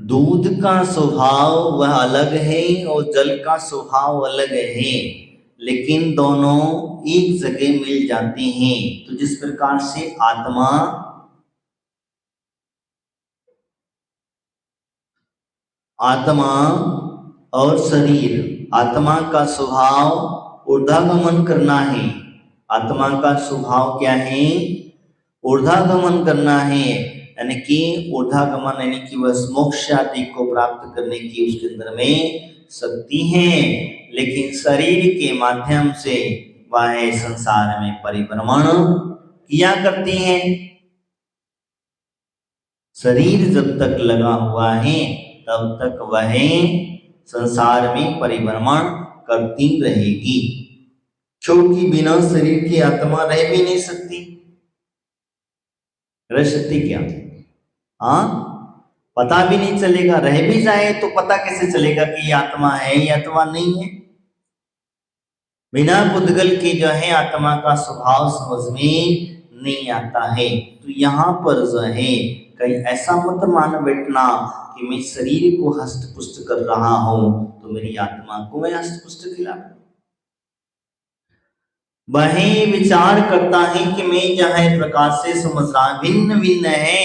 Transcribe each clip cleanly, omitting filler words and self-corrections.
दूध का स्वभाव वह अलग है और जल का स्वभाव अलग है, लेकिन दोनों एक जगह मिल जाते हैं। तो जिस प्रकार से आत्मा और शरीर, आत्मा का स्वभाव ऊर्ध्वागमन करना है। आत्मा का स्वभाव क्या है? ऊर्ध्वागमन करना है, यानी कि ऊर्ध्वागमन यानी कि वह मोक्ष आदि को प्राप्त करने की उसके अंदर में शक्ति है। लेकिन शरीर के माध्यम से वह संसार में परिभ्रमण किया करती है। शरीर जब तक लगा हुआ है तब तक वह संसार में परिभ्रमण करती रहेगी, क्योंकि बिना शरीर की आत्मा रह भी नहीं सकती। रह सकती क्या? हाँ, पता भी नहीं चलेगा। रह भी जाए तो पता कैसे चलेगा कि ये आत्मा है या आत्मा नहीं है? बिना पुद्गल के जो है आत्मा का स्वभाव समझ में नहीं आता है। तो यहाँ पर जो है कहीं ऐसा मत मान बैठना कि मैं शरीर को हस्त पुष्ट कर रहा हूं तो मेरी आत्मा को मैं हस्त पुष्ट खिला। वह विचार करता है कि मैं जो है प्रकाश से समझ रहा, भिन्न भिन्न है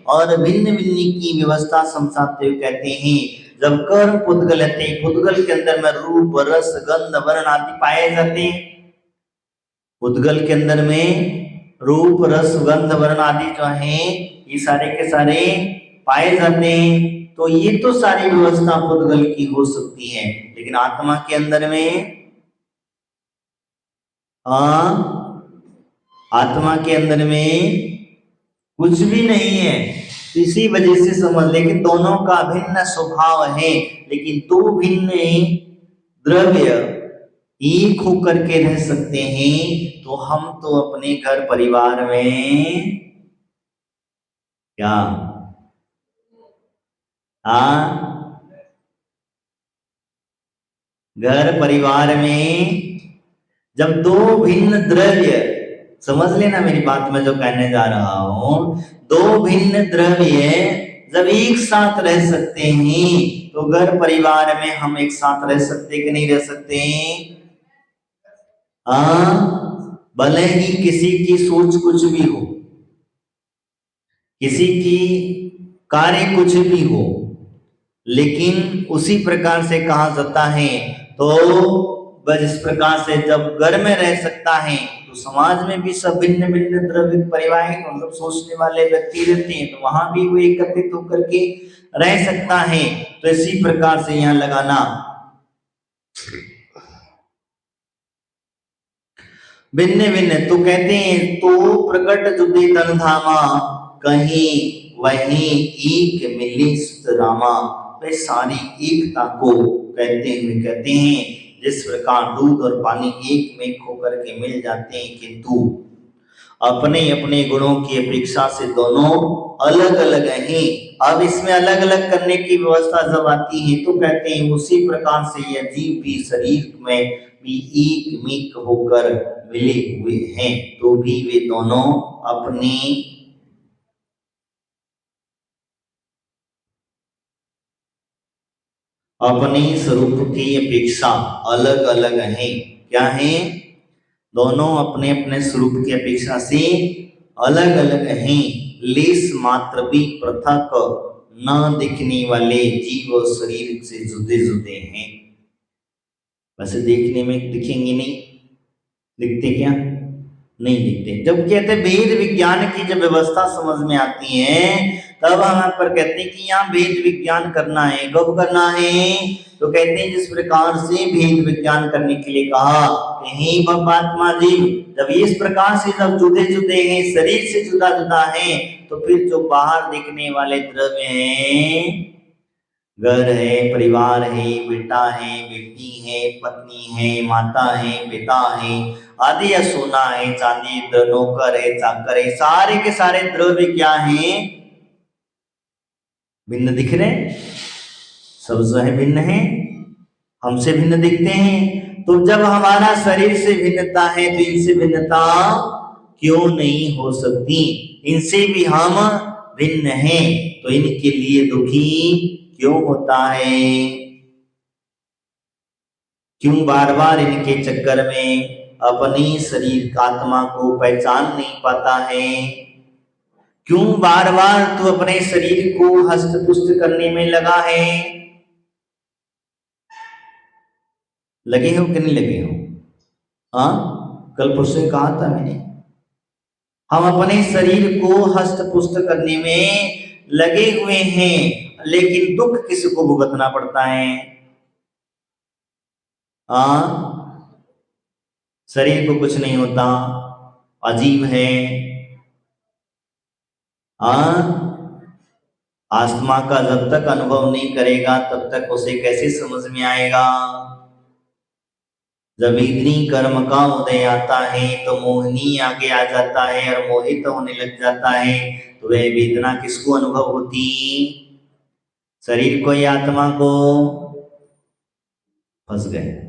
और भिन्न भिन्न की व्यवस्था समझाते हुए कहते हैं जब कर्म पुद्गल है, पुद्गल के अंदर में रूप रस गंध वर्ण आदि पाए जाते हैं। पुद्गल के अंदर में रूप रस गंध वर्ण आदि जो है ये सारे के सारे पाए जाते हैं। तो ये तो सारी व्यवस्था पुद्गल की हो सकती है, लेकिन आत्मा के अंदर में आत्मा के अंदर में कुछ भी नहीं है। इसी वजह से समझ ले कि दोनों का भिन्न स्वभाव है, लेकिन दो भिन्न द्रव्य एक होकर के रह सकते हैं। तो हम तो अपने घर परिवार में क्या घर परिवार में जब दो भिन्न द्रव्य, समझ लेना मेरी बात में जो कहने जा रहा हूं, दो भिन्न द्रव्य जब एक साथ रह सकते हैं तो घर परिवार में हम एक साथ रह सकते कि नहीं रह सकते? भले ही किसी की सोच कुछ भी हो, किसी की कार्य कुछ भी हो, लेकिन उसी प्रकार से कहा जाता है। तो बस इस प्रकार से जब घर में रह सकता है तो समाज में भी सब भिन्न भिन्न द्रव्य परिवार मतलब सोचने वाले व्यक्ति रहते हैं, तो वहां भी वो एकत्रित होकर के रह सकता है। तो इसी प्रकार से यहाँ लगाना भिन्न भिन्न। तो कहते हैं तो प्रकट जुदे तन धामा कहीं वहीं एक मिली रामा। वे सारी एकता को कहते हुए कहते हैं जिस प्रकार दूध और पानी एक में होकर के मिल जाते हैं, किंतु अपने अपने गुणों की अपेक्षा से दोनों अलग अलग हैं। अब इसमें अलग अलग करने की व्यवस्था जब आती है तो कहते हैं उसी प्रकार से यह जीव भी शरीर में भी एक मिक होकर मिले हुए हैं, तो भी वे दोनों अपने स्वरूप की अपेक्षा अलग अलग हैं। क्या हैं? दोनों अपने अपने स्वरूप की अपेक्षा से अलग अलग हैं। लेस मात्र भी पृथक न दिखने वाले जीव और शरीर से जुदे जुदे हैं। वैसे देखने में दिखेंगे नहीं, दिखते क्या? नहीं दिखते। जब कहते वेद विज्ञान की जब व्यवस्था समझ में आती है तब हम यहाँ पर कहते हैं कि यहाँ वेद विज्ञान करना है। कब करना है? तो कहते हैं जिस प्रकार से वेद विज्ञान करने के लिए कहा कि हे परमात्मा जीव जब इस प्रकार से जब जुदे जुदे हैं, शरीर से जुदा जुदा है, तो फिर जो बाहर दिखने वाले द्रव्य हैं, घर है, परिवार है, बेटा है, बेटी है, पत्नी है, माता है, पिता है आदि, या सोना है, चांदी, नौकर है, चाकर है, सारे के सारे द्रव्य क्या हैं? भिन्न दिख रहे, सब जो है भिन्न है, हमसे भिन्न दिखते हैं। तो जब हमारा शरीर से भिन्नता है तो इनसे भिन्नता क्यों नहीं हो सकती? इनसे भी हम भिन्न हैं, तो इनके लिए दुखी क्यों होता है? क्यों बार बार इनके चक्कर में अपनी शरीर आत्मा को पहचान नहीं पाता है? क्यों बार बार तू अपने शरीर को हस्त पुष्ट करने में लगा है? लगे हो कि नहीं लगे हो? हाँ, कल परसों कहा था मैंने, हम अपने शरीर को हस्त पुष्ट करने में लगे हुए हैं, लेकिन दुख किसको भुगतना पड़ता है? शरीर को कुछ नहीं होता, अजीब है। आत्मा का जब तक अनुभव नहीं करेगा तब तक उसे कैसे समझ में आएगा? जब इतनी कर्म का उदय आता है तो मोहिनी आगे आ जाता है और मोहित होने लग जाता है, तो वह वेदना किसको अनुभव होती? शरीर को या आत्मा को? फंस गए।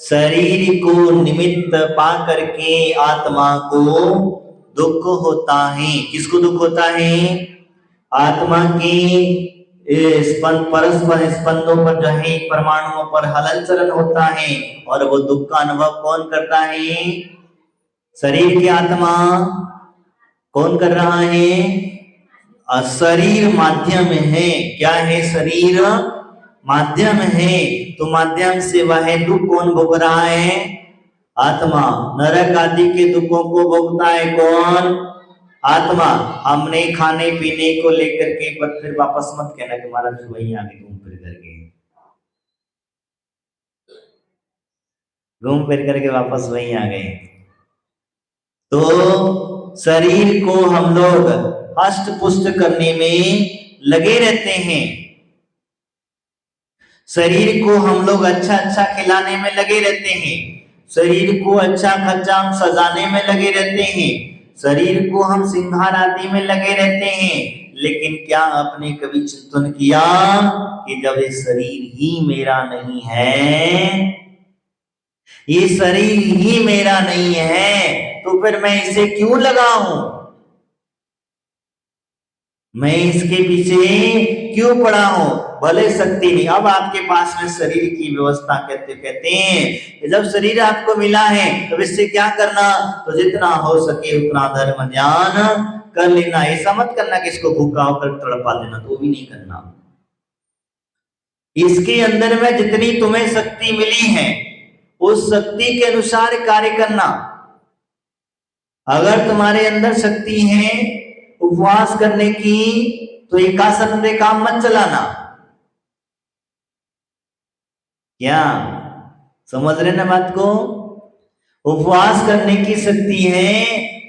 शरीर को निमित्त पा करके आत्मा को दुख होता है। किसको दुख होता है? आत्मा की परस्पर स्पंदों पर जो है परमाणुओं पर हलन चलन होता है, और वो दुख का अनुभव कौन करता है? शरीर की आत्मा। कौन कर रहा है? शरीर माध्यम है। क्या है? शरीर माध्यम है। तो माध्यम से वह दुख कौन भोग रहा है? आत्मा। नरक आदि के दुखों को भोगता है कौन? आत्मा। हमने खाने पीने को लेकर के, पर फिर वापस मत कहना कि महाराज वही आगे घूम फिर करके वापस वही आ गए। तो शरीर को हम लोग हष्ट पुष्ट करने में लगे रहते हैं, शरीर को हम लोग अच्छा अच्छा खिलाने में लगे रहते हैं, शरीर को अच्छा खर्चा हम सजाने में लगे रहते हैं, शरीर को हम सिंगार आदि में लगे रहते हैं, लेकिन क्या आपने कभी चिंतन किया कि जब ये शरीर ही मेरा नहीं है, ये शरीर ही मेरा नहीं है, तो फिर मैं इसे क्यों लगाऊं? मैं इसके पीछे क्यों पड़ा हूं? भले शक्ति नहीं, अब आपके पास में शरीर की व्यवस्था कहते हैं, जब शरीर आपको मिला है तो इससे क्या करना? तो जितना हो सके उतना धर्म ध्यान कर लेना। ऐसा मत करना कि इसको भूखा होकर तड़पा देना, तो भी नहीं करना। इसके अंदर में जितनी तुम्हें शक्ति मिली है उस शक्ति के अनुसार कार्य करना। अगर तुम्हारे अंदर शक्ति है उपवास करने की, तो एकासन से काम मत चलाना। क्या समझ रहे ना बात को? उपवास करने की शक्ति है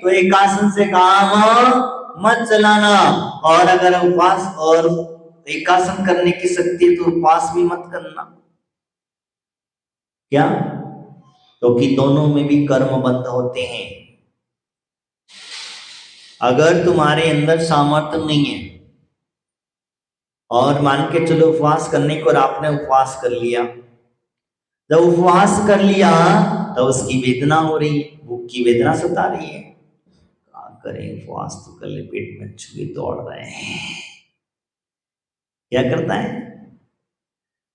तो एकासन से काम मत चलाना, और अगर उपवास और एकासन करने की शक्ति है तो उपवास भी मत करना। क्या? क्योंकि दोनों में भी कर्म बंध होते हैं। अगर तुम्हारे अंदर सामर्थ्य नहीं है और मान के चलो उपवास करने को, और आपने उपवास कर लिया, जब उपवास कर लिया तो उसकी वेदना हो रही है, भूख की वेदना सता रही है, क्या करें? उपवास तो कर ले, पेट में चूहे दौड़ रहे हैं। क्या करता है?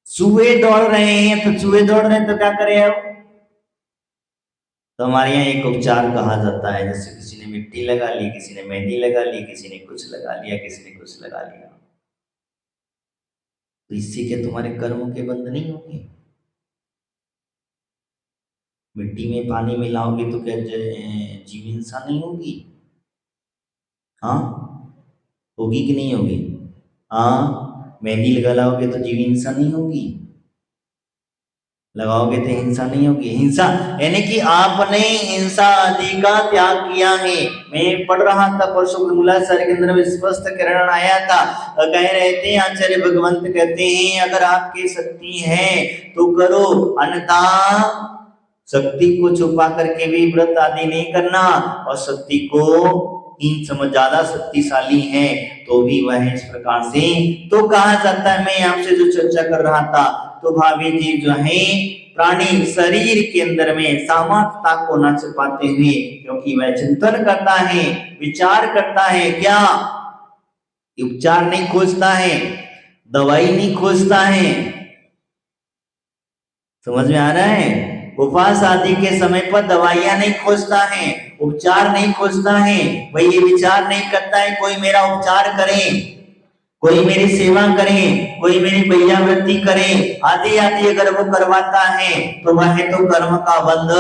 चूहे दौड़ रहे हैं, तो चूहे दौड़ रहे हैं तो क्या करें अब? तो हमारे यहाँ एक उपचार कहा जाता है, जैसे किसी ने मिट्टी लगा ली, किसी ने मेहंदी लगा ली, किसी ने कुछ लगा लिया, किसी ने कुछ लगा लिया, तो इससे क्या तुम्हारे कर्मों के बंध नहीं होंगे? मिट्टी में पानी मिलाओगे तो क्या जीव हिंसा नहीं होगी? हाँ, होगी कि नहीं होगी? हाँ, मेहंदी लगा लाओगे तो जीव हिंसा नहीं होगी? लगाओगे तो हिंसा नहीं होगी। हिंसा यानी कि आपने हिंसा आदि का त्याग किया है। मैं पढ़ रहा था परसों गुरुमूला सर के अंदर में स्पष्ट किरण आया था, कह रहे थे आचार्य भगवंत कहते हैं अगर आपकी शक्ति है तो करो, अन्यथा शक्ति को छुपा करके भी व्रत आदि नहीं करना, और शक्ति को इन समझ ज्यादा शक्तिशाली है तो भी वह इस प्रकार से तो कहा जाता है। मैं आपसे जो चर्चा कर रहा था, तो भाभी जी जो है प्राणी शरीर के अंदर में सामर्थ्यता को न छिपाते हुए, क्योंकि वह चिंतन करता है, विचार करता है, क्या उपचार नहीं खोजता है, दवाई नहीं खोजता है। समझ में आ रहा है? उपवास आदि के समय पर दवाइयां नहीं खोजता है, उपचार नहीं खोजता है। वह ये विचार नहीं करता है कोई मेरा उपचार करे, कोई मेरी सेवा करे, कोई मेरी वैयावृत्ति करे, आदि आदि अगर वो करवाता है तो वह तो कर्म का बंध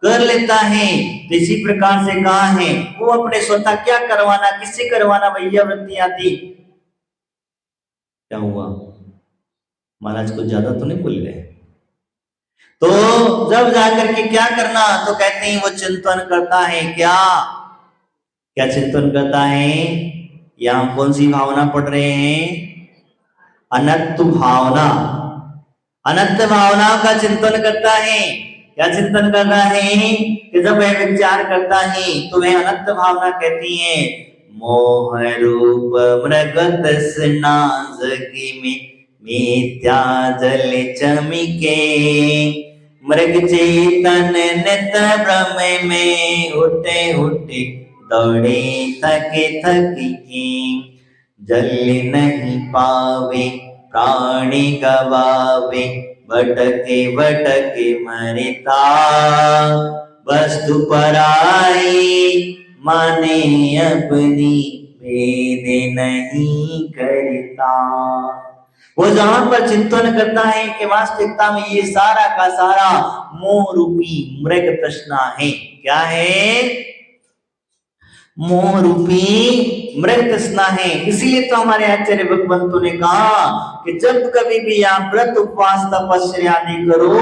कर लेता है। तो इसी प्रकार से कहा है वो अपने स्वतः क्या करवाना, किससे करवाना, वैयावृत्ति आदि। क्या हुआ महाराज, को ज्यादा तो नहीं भूल गए? तो जब जाकर के क्या करना, तो कहते हैं वो चिंतन करता है। क्या क्या चिंतन करता है? यहां कौन सी भावना पढ़ रहे हैं? अनंत भावना। अनंत भावना का चिंतन करता है। क्या चिंतन करना है? कि जब वह विचार करता है तो वह अनंत भावना कहती है, मोह रूप मृगत स्नाजगी में मिथ्या जल चमके, मृग चेतन नित भ्रम में उठे उठे दौड़े थके थके, जल नहीं पावे प्राणी गवावे, भटके भटके मरता, वस्तु पराई माने अपनी भेद नहीं करता। वो जहां पर चिंतन करता है कि वास्तविकता में ये सारा का सारा मोह रूपी मृग तृष्णा है। क्या है? मोह रूपी मृग तृष्णा है। इसीलिए तो हमारे आचार्य भगवंतों ने कहा कि जब कभी भी आप व्रत उपवास तपस्या आदि करो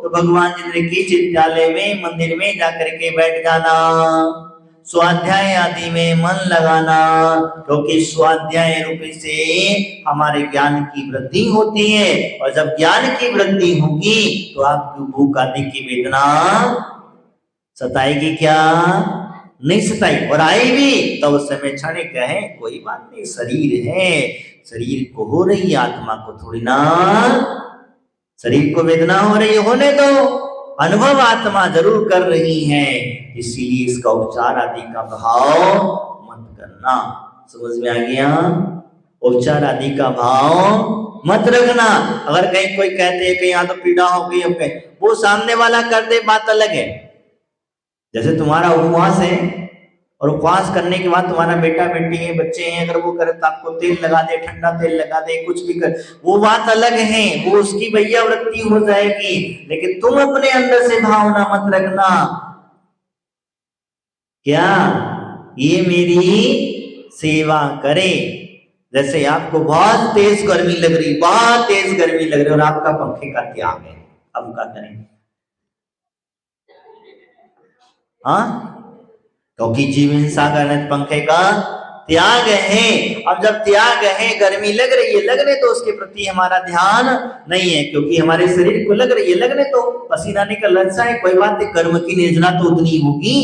तो भगवान इंद्र की चित्तालय में, मंदिर में जाकर के बैठ जाना, स्वाध्याय आदि में मन लगाना, क्योंकि स्वाध्याय रूप से हमारे ज्ञान की वृद्धि होती है, और जब ज्ञान की वृद्धि होगी तो आपकी भूख आदि की वेदना सताएगी क्या? नहीं सताई, और आई भी तो उस समय क्षणिक है, कोई बात नहीं, शरीर है, शरीर को हो रही, आत्मा को थोड़ी ना। शरीर को वेदना हो रही, होने दो, अनुभव आत्मा जरूर कर रही है, इसीलिए इसका उपचार आदि का भाव मत करना। समझ में आ गया? उपचार आदि का भाव मत रखना। अगर कहीं कोई कहते हैं कि यहाँ तो पीड़ा हो गई, वो सामने वाला कर दे, बात अलग है। जैसे तुम्हारा उपवास है और उपवास करने के बाद तुम्हारा बेटा बेटी है, बच्चे हैं, अगर वो करे तो आपको तेल लगा दे, ठंडा तेल लगा दे, कुछ भी कर, वो बात अलग है, वो उसकी वैयावृत्ति हो जाएगी। लेकिन तुम अपने अंदर से भावना मत रखना, क्या ये मेरी सेवा करे। जैसे आपको बहुत तेज गर्मी लग रही, बहुत तेज गर्मी लग रही, और आपका पंखे का त्याग है, अब क्या करें? हाँ, क्योंकि जीव हिंसा का पंखे का त्याग है। अब जब त्याग है, गर्मी लग रही है, लगने तो उसके प्रति हमारा ध्यान नहीं है, क्योंकि हमारे शरीर को लग रही है, लगने तो पसीना निकल अच्छा है, कोई बात नहीं, कर्म की निर्जना तो उतनी होगी,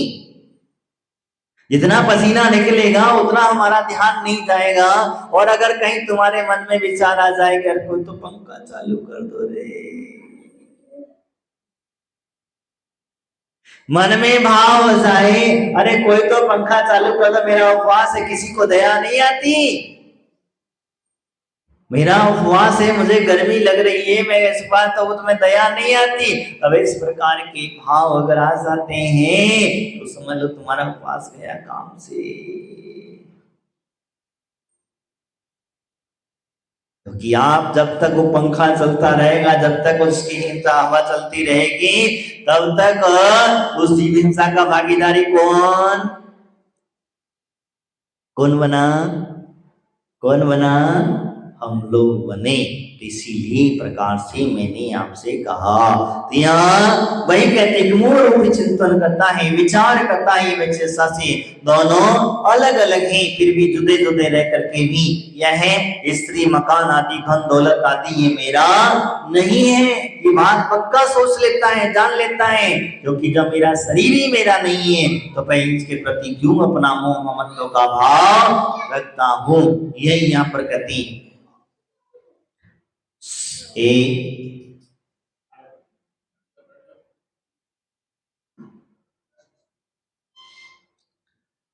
जितना पसीना निकलेगा उतना हमारा ध्यान नहीं जाएगा। और अगर कहीं तुम्हारे मन में विचार आ जाए घर को, तो पंखा चालू कर दो रे, मन में भाव हो जाए, अरे कोई तो पंखा चालू कर दो, मेरा उपवास है, किसी को दया नहीं आती, मेरा उपवास है, मुझे गर्मी लग रही है, मैं इस बात तो तुम्हें दया नहीं आती। अब इस प्रकार के भाव अगर आ जाते हैं तो समझ लो तुम्हारा उपवास गया काम से। क्योंकि आप जब तक वो पंखा चलता रहेगा, जब तक उसकी हिंसा हवा चलती रहेगी, तब तक उस जीव हिंसा का भागीदारी कौन बना? कौन बना? हम लोग बने। इसीलिए प्रकार से मैंने आपसे कहा, यहाँ वही कहते हैं मूल रूप चिंतन करता है, विचार करता है, विचेषा से दोनों अलग अलग हैं, फिर भी जुदे जुदे रह करके भी यह स्त्री, मकान आदि, धन दौलत आदि ये मेरा नहीं है, ये बात पक्का सोच लेता है, जान लेता है। क्योंकि जब मेरा शरीर ही मेरा नहीं है तो मैं इसके प्रति क्यों अपना मोह ममत्व का भाव रखता हूं। यही यहाँ पर कहती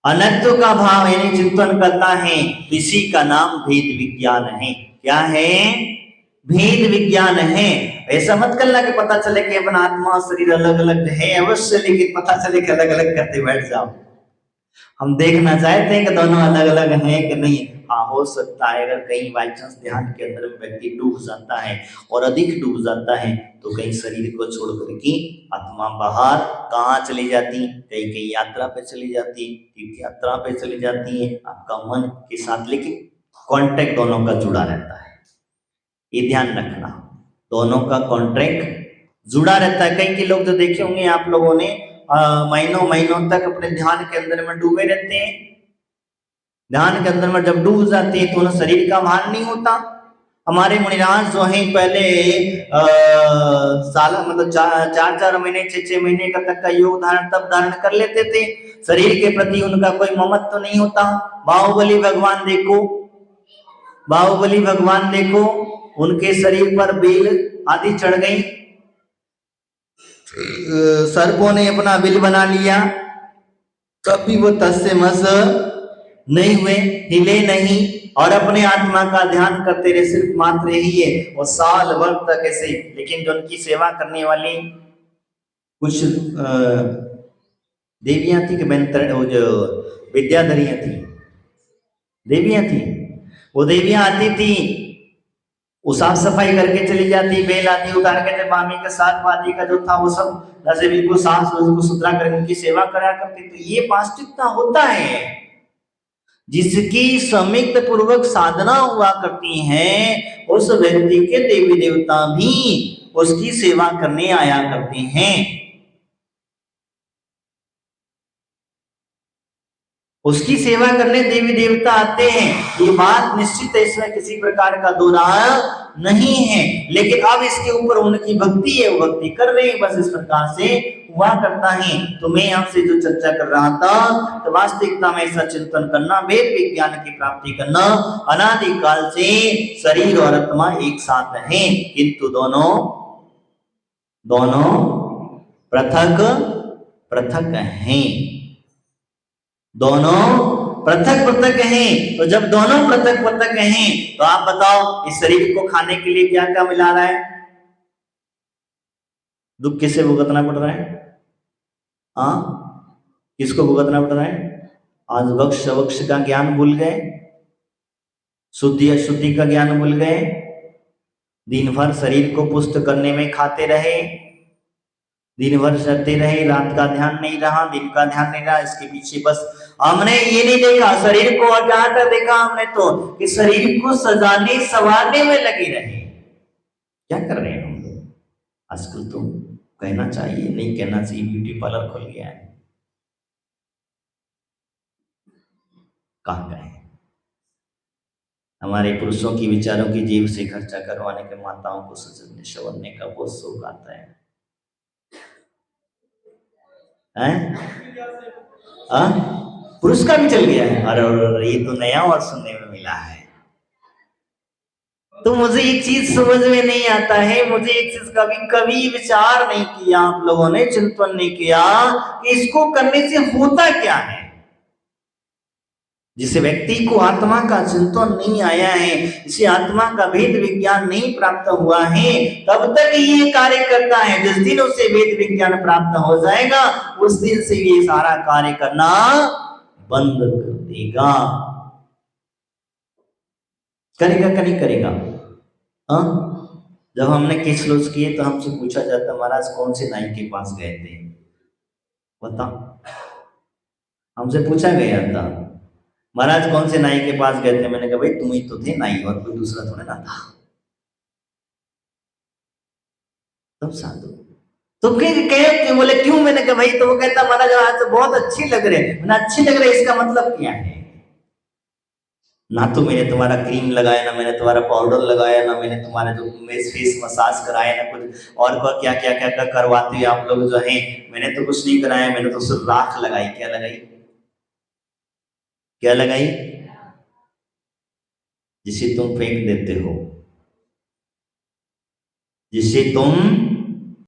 अनत्व का भाव यानी चिंतन करता है, इसी का नाम भेद विज्ञान है। क्या है? भेद विज्ञान है। ऐसा मत करना कि पता चले कि अपना आत्मा शरीर अलग अलग है अवश्य, लेकिन पता चले कि अलग अलग करते बैठ जाओ। हम देखना चाहते हैं कि दोनों अलग अलग हैं कि नहीं। हाँ, हो सकता है अगर कहीं बाई चांस ध्यान के अंदर में व्यक्ति डूब जाता है और अधिक डूब जाता है तो कहीं शरीर को छोड़ करके आत्मा बाहर कहाँ चली जाती, कहीं कहीं यात्रा पे चली जाती, तीर्थ यात्रा पे चली जाती है आपका मन के साथ, लेकिन कांटेक्ट दोनों का जुड़ा रहता है। ये ध्यान रखना, दोनों का कॉन्ट्रैक्ट जुड़ा रहता है। कई के लोग तो देखे होंगे आप लोगों ने, महीनों महीनों तक अपने ध्यान के अंदर में डूबे रहते हैं। ध्यान के अंदर में जब डूब जाते हैं तो उन्हें शरीर का भान नहीं होता। हमारे मुनिराज जो है पहले साल मतलब 4-4 महीने 6-6 महीने का तक का योग धारण तब धारण कर लेते थे। शरीर के प्रति उनका कोई ममत्व तो नहीं होता। बाहुबली भगवान देखो, बाहुबली भगवान देखो, उनके शरीर पर बेल आदि चढ़ गई, सर्पों ने अपना बिल बना लिया, कभी वो तस से मस नहीं हुए, हिले नहीं और अपने आत्मा का ध्यान करते रहे, सिर्फ मात्र ही है और साल भर तक ऐसे। लेकिन जो उनकी सेवा करने वाली कुछ देवियां थी कि वो जो विद्याधरियां थी, देवियां थी, वो देवियां आती थी, वो साफ सफाई करके चली जाती, बेल आदि उतार के जब मामी के साथ वादी का जो था वो सब ऐसे बिल्कुल साफ सुथरा कर उनकी सेवा करा करती। तो ये वास्तविकता होता है, जिसकी समिक्त पूर्वक साधना हुआ करती है उस व्यक्ति के देवी देवता भी उसकी सेवा करने आया करते हैं, उसकी सेवा करने देवी देवता आते हैं। ये बात निश्चित है, इसमें किसी प्रकार का दोहरा नहीं है, लेकिन अब इसके ऊपर उनकी भक्ति है, वो भक्ति कर रहे हैं, बस इस प्रकार से हुआ करता है। तो मैं आपसे जो चर्चा कर रहा था, तो वास्तविकता में ऐसा चिंतन करना, वेद विज्ञान की प्राप्ति करना, अनादिकाल से शरीर और आत्मा एक साथ है, किंतु दोनों दोनों पृथक पृथक हैं, दोनों पृथक पृथक हैं। तो जब दोनों पृथक पृथक हैं तो आप बताओ इस शरीर को खाने के लिए क्या क्या मिला रहा है, दुख किसे भुगतना पड़ रहा है? हाँ, किसको भुगतना पड़ रहा है? आज वक्ष वक्ष का ज्ञान भूल गए, शुद्धि अशुद्धि का ज्ञान भूल गए, दिन भर शरीर को पुष्ट करने में खाते रहे, दिन भर चलते रहे, रात का ध्यान नहीं रहा, दिन का ध्यान नहीं रहा। इसके पीछे बस हमने ये नहीं देखा शरीर को, और जहां तक देखा हमने तो कि शरीर को सजाने संवारने में लगे रहे। क्या कर रहे हैं हम लोग आजकल? तो कहना चाहिए, नहीं कहना चाहिए, ब्यूटी पार्लर खुल गया है, कहाँ गए हमारे पुरुषों की विचारों की जेब से खर्चा करवाने के माताओं को सजने संवरने का बहुत शौक आता है, पुरुष का भी चल गया है। अरे ये तो नया और सुनने में मिला है। तो मुझे एक चीज समझ में नहीं आता है, मुझे एक चीज कभी विचार नहीं किया, आप लोगों ने चिंतन नहीं किया कि इसको करने से होता क्या है। जिस व्यक्ति को आत्मा का चिंतन नहीं आया है, जिसे आत्मा का भेद विज्ञान नहीं प्राप्त हुआ है, तब तक ये कार्य करता है। जिस दिन उसे भेद विज्ञान प्राप्त हो जाएगा उस दिन से ये सारा कार्य करना बंद कर देगा। करेगा कि नहीं करेगा? जब हमने केस क्लोज किए तो हमसे पूछा जाता, महाराज कौन से नाई के पास गए थे, बता। हमसे पूछा गया था, महाराज कौन से नाई के पास गए थे? मैंने कहा भाई तुम ही तो थे नाई, और कोई दूसरा थोड़ा ना था। तब साधु तो कहे बोले क्यों? मैंने कहा भाई, तो वो कहता महाराज आज तो बहुत अच्छी लग रहे। मैंने अच्छी लग रही, इसका मतलब क्या है? ना तो मैंने तुम्हारा क्रीम लगाया, ना मैंने तुम्हारा पाउडर लगाया, ना मैंने तुम्हारा जो फेस मसाज कराया, ना कुछ और क्या क्या क्या क्या करवाते हैं आप लोग जो हैं। मैंने तो कुछ नहीं कराया, मैंने तो सिर्फ राख लगाई। क्या लगाई? क्या लगाई? जिसे तुम फेंक देते हो, जिसे तुम